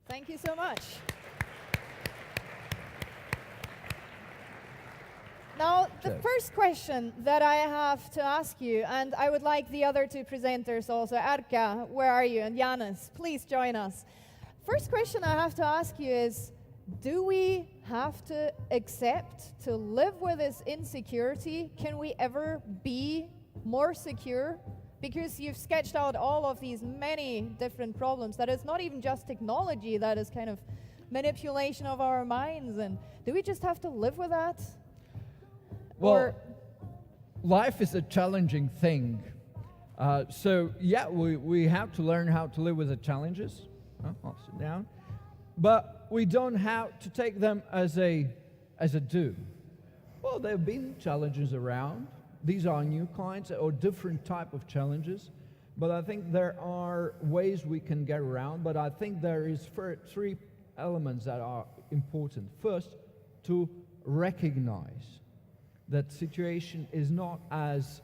Thank you so much. Now, the first question that I have to ask you, and I would like the other two presenters also, ERKA, where are you, and JÄNIS, please join us. First question I have to ask you is, do we have to accept to live with this insecurity? Can we ever be more secure? Because you've sketched out all of these many different problems, that it's not even just technology, that is kind of manipulation of our minds, and do we just have to live with that? Well, life is a challenging thing. So yeah, we have to learn how to live with the challenges. I'll sit down. But we don't have to take them as a do. Well, there have been challenges around. These are new kinds or different type of challenges. But I think there are ways we can get around. But I think there is three elements that are important. First, to recognize that situation is not as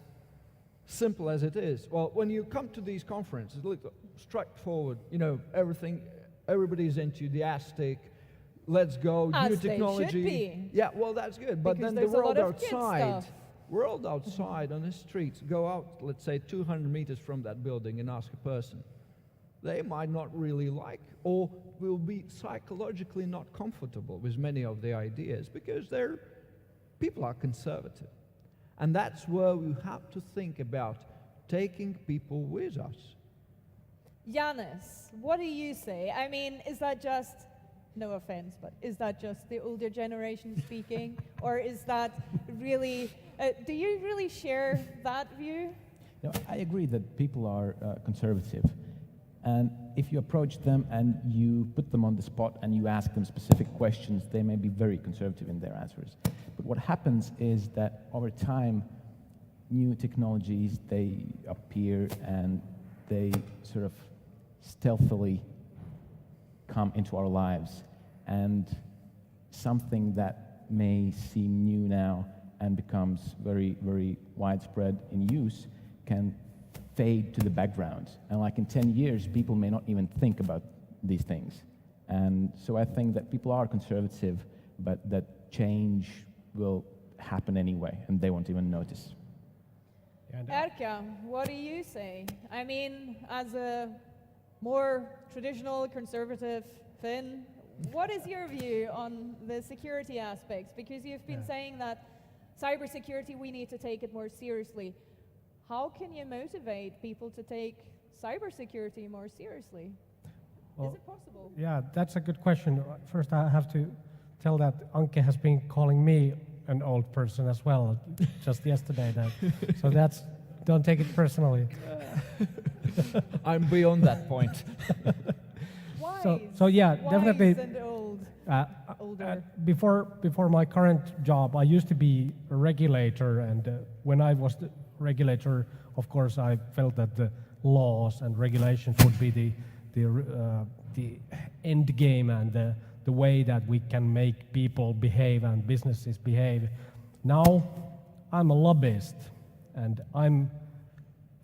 simple as it is. Well, when you come to these conferences, look straightforward, you know, everybody's enthusiastic, let's go, new technology. Should be. Yeah, well, that's good. But Because then the world outside, on the streets, go out, let's say 200 meters from that building and ask a person. They might not really like, or will be psychologically not comfortable with many of the ideas because people are conservative. And that's where we have to think about taking people with us. JÄNIS, what do you say? I mean, is that just, no offense, but is that just the older generation speaking? Or is that really, do you really share that view? No, I agree that people are conservative. And if you approach them and you put them on the spot and you ask them specific questions, they may be very conservative in their answers. But what happens is that over time, new technologies, they appear and they sort of stealthily come into our lives. And something that may seem new now and becomes very, very widespread in use can fade to the background. And like in 10 years, people may not even think about these things. And so I think that people are conservative, but that change will happen anyway, and they won't even notice. ERKA, what do you say? I mean, as a more traditional conservative Finn, what is your view on the security aspects? Because you've been saying that cybersecurity, we need to take it more seriously. How can you motivate people to take cybersecurity more seriously? Well, is it possible? Yeah, that's a good question. First, I have to tell that Anke has been calling me an old person as well, just yesterday. So that's, don't take it personally. I'm beyond that point. Wise. So yeah, Wise definitely. And old. Older. Before my current job, I used to be a regulator, and when I was the regulator, of course, I felt that the laws and regulations would be the end game and the way that we can make people behave and businesses behave. Now, I'm a lobbyist, and I'm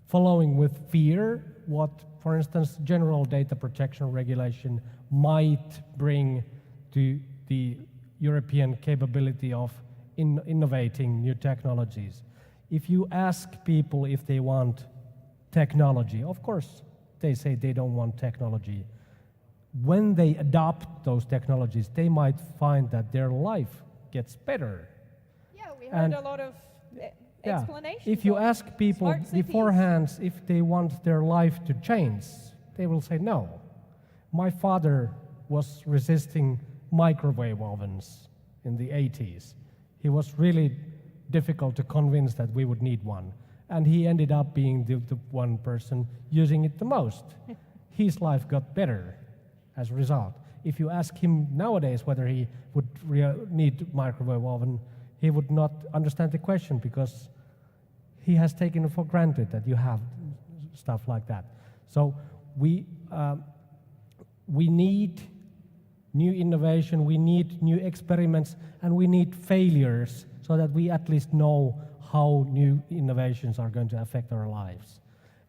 following with fear what, for instance, general data protection regulation might bring to the European capability of innovating new technologies. If you ask people if they want technology, of course, they say they don't want technology. When they adopt those technologies, they might find that their life gets better. Yeah, we heard a lot of explanations. If you ask people beforehand if they want their life to change, they will say no. My father was resisting microwave ovens in the 80s. He was really difficult to convince that we would need one. And he ended up being the one person using it the most. His life got better as a result. If you ask him nowadays whether he would need microwave oven, he would not understand the question because he has taken it for granted that you have stuff like that. So we need new innovation, we need new experiments, and we need failures so that we at least know how new innovations are going to affect our lives.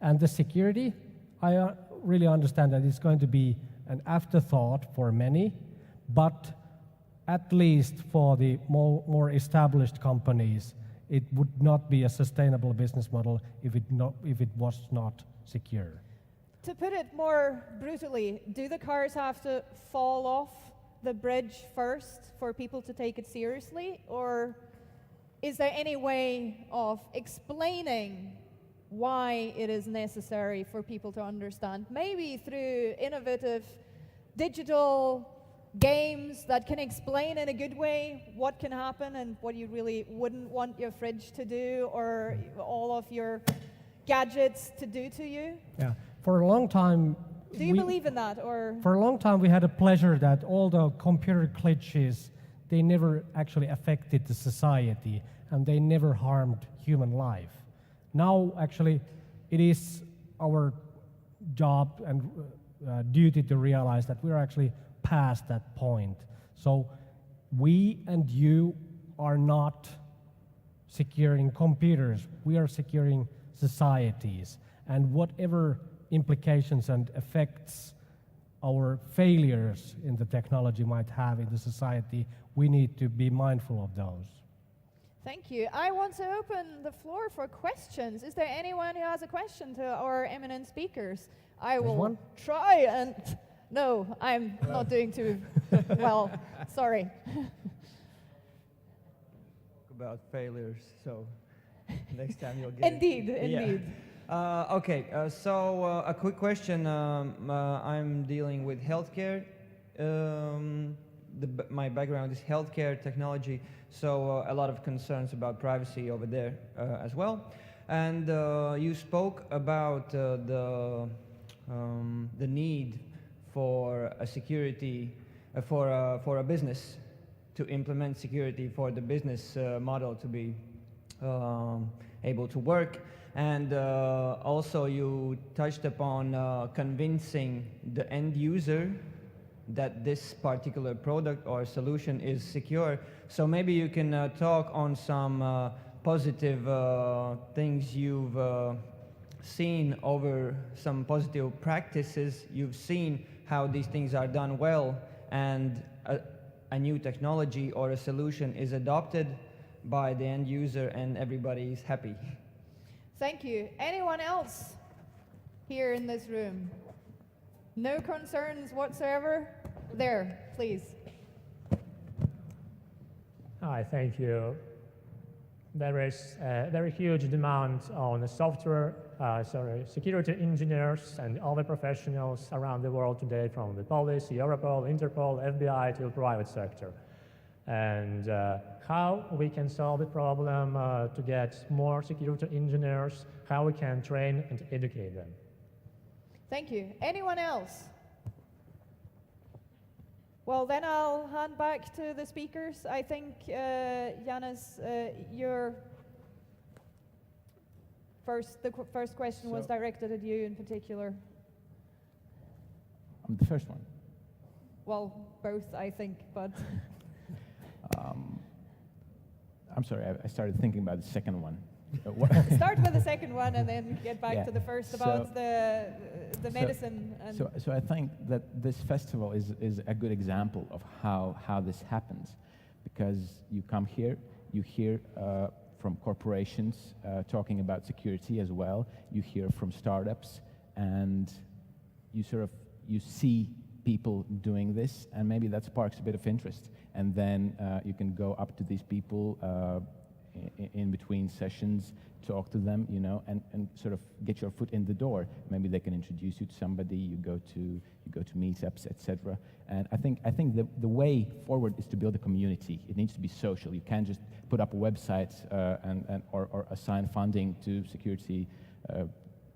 And the security, I really understand that it's going to be an afterthought for many, but at least for the more established companies, it would not be a sustainable business model if it was not secure. To put it more brutally, do the cars have to fall off the bridge first for people to take it seriously? Or is there any way of explaining why it is necessary for people to understand? Maybe through innovative digital games that can explain in a good way what can happen and what you really wouldn't want your fridge to do or all of your gadgets to do to you? Yeah. For a long time, do you believe in that, or? For a long time, we had a pleasure that all the computer glitches, they never actually affected the society, and they never harmed human life. Now, actually, it is our job and duty to realize that we're actually past that point. So we and you are not securing computers, we are securing societies. And whatever implications and effects our failures in the technology might have in the society, we need to be mindful of those. Thank you. I want to open the floor for questions. Is there anyone who has a question to our eminent speakers? I will try and... No, I'm not doing too well. Sorry. About failures, so next time you'll get Indeed, it. indeed. Yeah. Okay, so a quick question. I'm dealing with healthcare. My background is healthcare technology, so a lot of concerns about privacy over there as well. And you spoke about the need for a security, for a business to implement security for the business model to be able to work. And also you touched upon convincing the end user that this particular product or solution is secure. So maybe you can talk on some positive things you've seen, over some positive practices you've seen, how these things are done well, and a new technology or a solution is adopted by the end user and everybody is happy. Thank you. Anyone else here in this room? No concerns whatsoever? There, please. Hi, thank you. There is a very huge demand on security engineers and other professionals around the world today, from the police, Europol, Interpol, FBI to the private sector. And how we can solve the problem to get more security engineers, how we can train and educate them. Thank you. Anyone else? Well, then I'll hand back to the speakers. I think, JÄNIS, the first question was directed at you in particular. The first one. Well, both, I think, but... I'm sorry, I started thinking about the second one. Start with the second one and then get back to the first about the medicine. So I think that this festival is a good example of how this happens, because you come here, you hear from corporations talking about security as well, you hear from startups, and you see people doing this, and maybe that sparks a bit of interest. And then you can go up to these people in between sessions, talk to them, you know, and sort of get your foot in the door. Maybe they can introduce you to somebody. You go to meetups, etc. And I think the way forward is to build a community. It needs to be social. You can't just put up a website or assign funding to security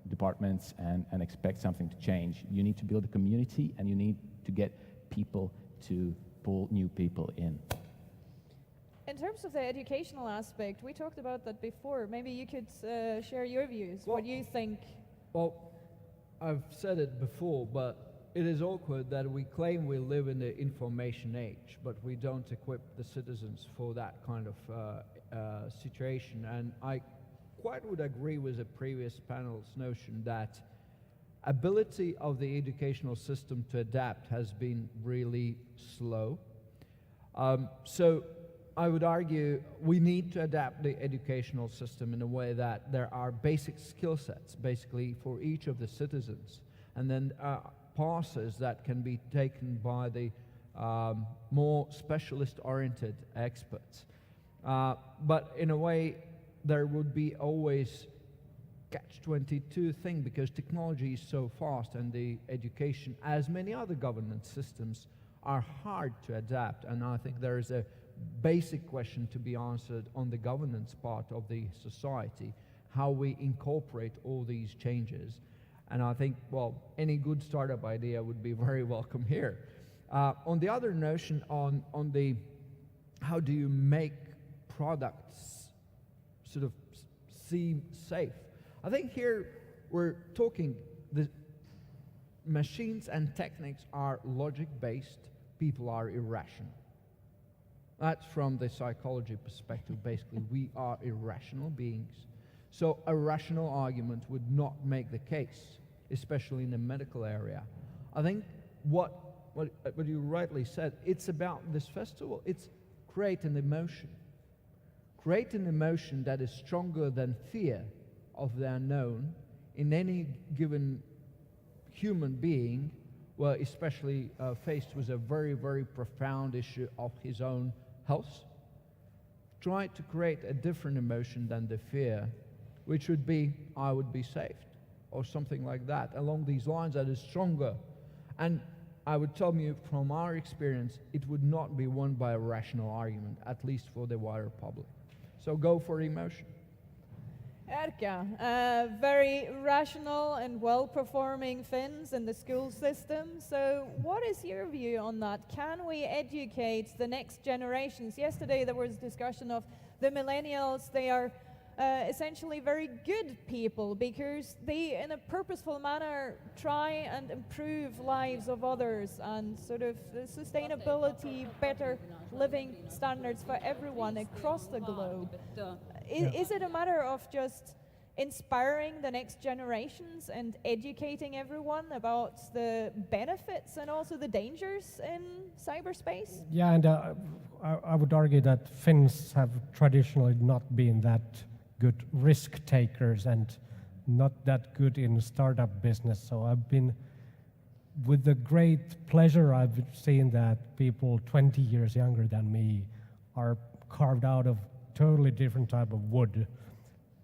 departments and expect something to change. You need to build a community, and you need to get people to pull new people in. In terms of the educational aspect, we talked about that before. Maybe you could share your views, what you think. Well, I've said it before, but it is awkward that we claim we live in the information age, but we don't equip the citizens for that kind of situation. And I quite would agree with the previous panel's notion that ability of the educational system to adapt has been really slow. So I would argue we need to adapt the educational system in a way that there are basic skill sets, basically, for each of the citizens, and then passes that can be taken by the more specialist-oriented experts. But in a way, there would be always catch-22 thing, because technology is so fast and the education, as many other governance systems, are hard to adapt. And I think there is a basic question to be answered on the governance part of the society, how we incorporate all these changes. And I think, well, any good startup idea would be very welcome here. On the other notion, on the how do you make products sort of seem safe, I think here we're talking, the machines and techniques are logic-based, people are irrational. That's from the psychology perspective. Basically, we are irrational beings. So a rational argument would not make the case, especially in the medical area. I think what you rightly said, it's about this festival, it's create an emotion. Create an emotion that is stronger than fear of the unknown in any given human being, well, especially faced with a very, very profound issue of his own health. Try to create a different emotion than the fear, which would be, I would be saved, or something like that, along these lines, that is stronger. And I would tell you from our experience, it would not be won by a rational argument, at least for the wider public. So go for emotion. ERKA, very rational and well-performing Finns in the school system. So what is your view on that? Can we educate the next generations? Yesterday there was discussion of the millennials. They are essentially very good people because they, in a purposeful manner, try and improve lives of others and sort of the sustainability, better living standards for everyone across the globe. Is it a matter of just inspiring the next generations and educating everyone about the benefits and also the dangers in cyberspace? Yeah, and I would argue that Finns have traditionally not been that good risk takers and not that good in startup business. So I've been, with the great pleasure, I've seen that people 20 years younger than me are carved out of totally different type of wood.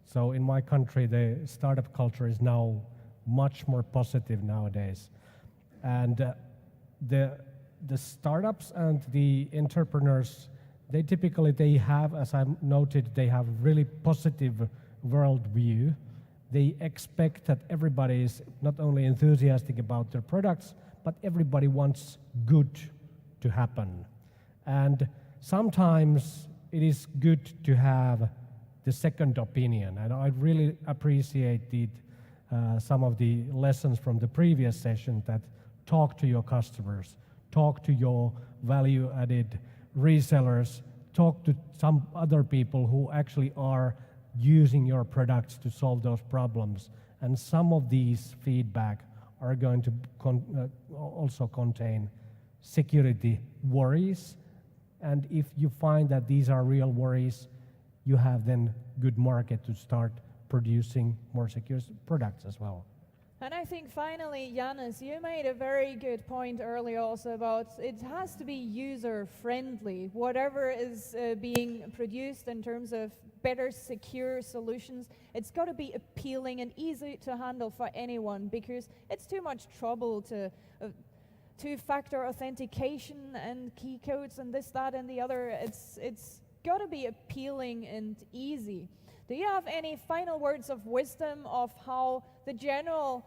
So in my country, the startup culture is now much more positive nowadays. And the startups and the entrepreneurs, they typically have, as I've noted, they have really positive worldview. They expect that everybody is not only enthusiastic about their products, but everybody wants good to happen. And sometimes it is good to have the second opinion. And I really appreciated some of the lessons from the previous session, that talk to your customers, talk to your value-added resellers, talk to some other people who actually are using your products to solve those problems. And some of these feedback are going to also contain security worries. And if you find that these are real worries, you have then good market to start producing more secure products as well. And I think finally, JÄNIS, you made a very good point earlier also about it has to be user-friendly. Whatever is being produced in terms of better secure solutions, it's got to be appealing and easy to handle for anyone, because it's too much trouble to two-factor authentication and key codes and this, that, and the other. It's got to be appealing and easy. Do you have any final words of wisdom of how the general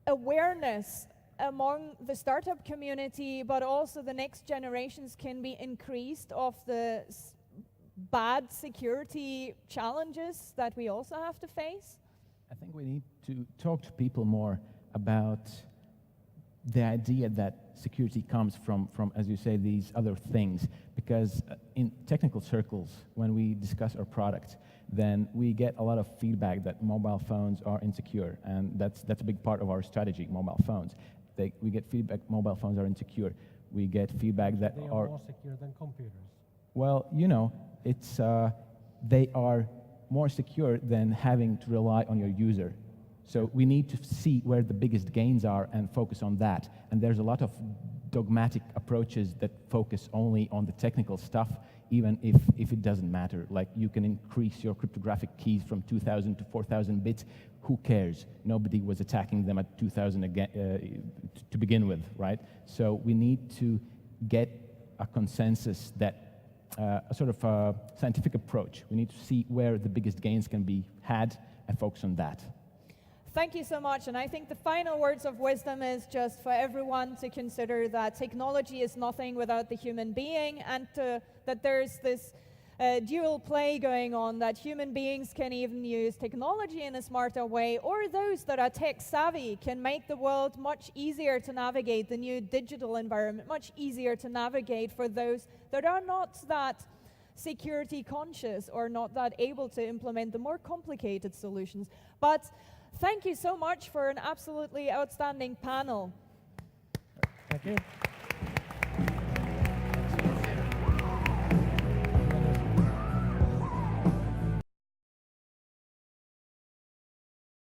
awareness among the startup community, but also the next generations, can be increased of the bad security challenges that we also have to face? I think we need to talk to people more about the idea that security comes from, as you say, these other things. Because in technical circles, when we discuss our product, then we get a lot of feedback that mobile phones are insecure, and that's a big part of our strategy, mobile phones. We get feedback mobile phones are insecure. We get feedback that they are more secure than computers. Well, you know, they are more secure than having to rely on your user. So we need to see where the biggest gains are and focus on that. And there's a lot of dogmatic approaches that focus only on the technical stuff, even if it doesn't matter. Like, you can increase your cryptographic keys from 2,000 to 4,000 bits. Who cares? Nobody was attacking them at 2,000 again, to begin with, right? So we need to get a consensus that a sort of a scientific approach. We need to see where the biggest gains can be had and focus on that. Thank you so much. And I think the final words of wisdom is just for everyone to consider that technology is nothing without the human being, and that there's this dual play going on, that human beings can even use technology in a smarter way, or those that are tech savvy can make the world much easier to navigate, the new digital environment much easier to navigate for those that are not that security conscious or not that able to implement the more complicated solutions. But thank you so much for an absolutely outstanding panel. Thank you.